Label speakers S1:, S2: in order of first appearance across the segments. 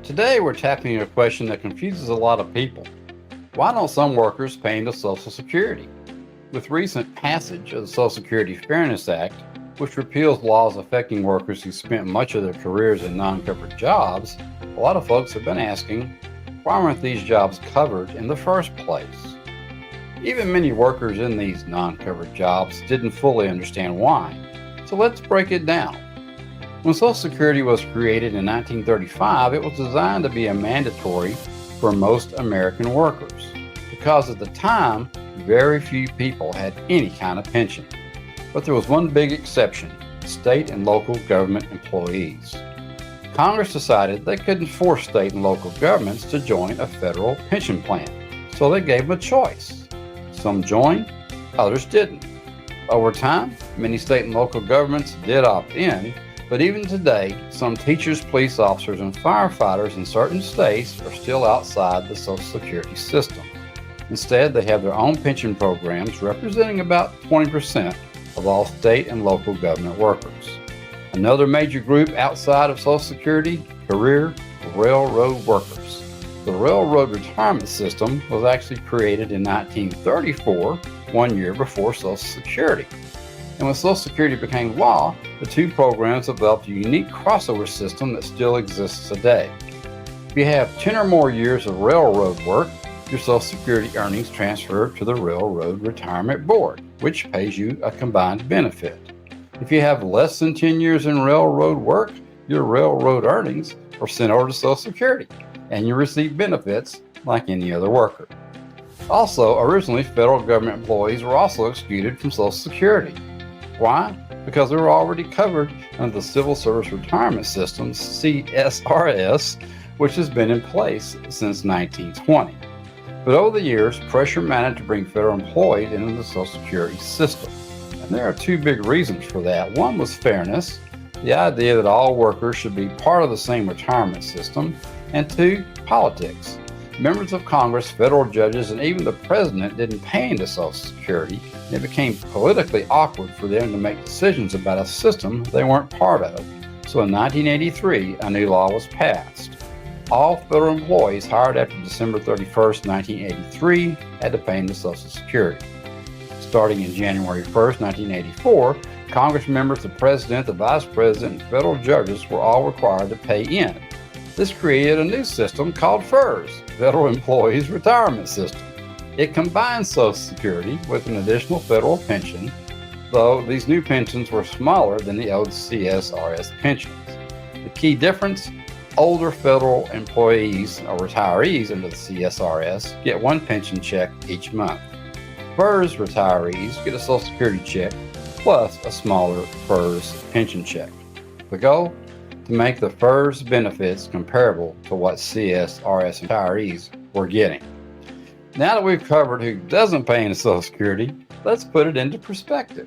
S1: Today we're tackling a question that confuses a lot of people. Why don't some workers pay into Social Security? With recent passage of the Social Security Fairness Act, which repeals laws affecting workers who spent much of their careers in non-covered jobs, a lot of folks have been asking, why weren't these jobs covered in the first place? Even many workers in these non-covered jobs didn't fully understand why. So let's break it down. When Social Security was created in 1935, it was designed to be a mandatory for most American workers, because at the time, very few people had any kind of pension. But there was one big exception: state and local government employees. Congress decided they couldn't force state and local governments to join a federal pension plan, so they gave them a choice. Some joined, others didn't. Over time, many state and local governments did opt in, but even today, some teachers, police officers, and firefighters in certain states are still outside the Social Security system. Instead, they have their own pension programs representing about 20% of all state and local government workers. Another major group outside of Social Security: career railroad workers. The railroad retirement system was actually created in 1934, 1 year before Social Security. And when Social Security became law, the two programs developed a unique crossover system that still exists today. If you have 10 or more years of railroad work, your Social Security earnings transfer to the Railroad Retirement Board, which pays you a combined benefit. If you have less than 10 years in railroad work, your railroad earnings are sent over to Social Security, and you receive benefits like any other worker. Also, originally, federal government employees were also excluded from Social Security. Why? Because they were already covered under the Civil Service Retirement System, CSRS, which has been in place since 1920. But over the years, pressure mounted to bring federal employees into the Social Security system. And there are two big reasons for that. One was fairness, the idea that all workers should be part of the same retirement system, and two, politics. Members of Congress, federal judges, and even the president didn't pay into Social Security, and it became politically awkward for them to make decisions about a system they weren't part of. So in 1983, a new law was passed. All federal employees hired after December 31st, 1983 had to pay into Social Security. Starting in January 1st, 1984, Congress members, the president, the vice president, and federal judges were all required to pay in. This created a new system called FERS, Federal Employees Retirement System. It combines Social Security with an additional federal pension, though these new pensions were smaller than the old CSRS pensions. The key difference: older federal employees or retirees under the CSRS get one pension check each month. FERS retirees get a Social Security check plus a smaller FERS pension check. The goal? To make the FERS benefits comparable to what CSRS retirees were getting. Now that we've covered who doesn't pay into Social Security, let's put it into perspective.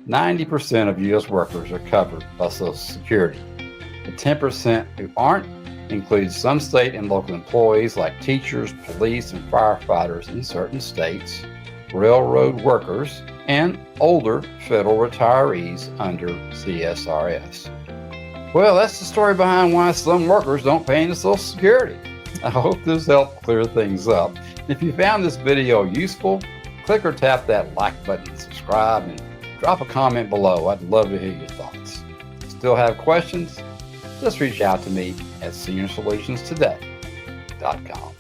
S1: 90% of U.S. workers are covered by Social Security. The 10% who aren't includes some state and local employees like teachers, police, and firefighters in certain states, railroad workers, and older federal retirees under CSRS. Well, that's the story behind why some workers don't pay into Social Security. I hope this helped clear things up. If you found this video useful, click or tap that like button, subscribe, and drop a comment below. I'd love to hear your thoughts. Still have questions? Just reach out to me at seniorsolutionstoday.com.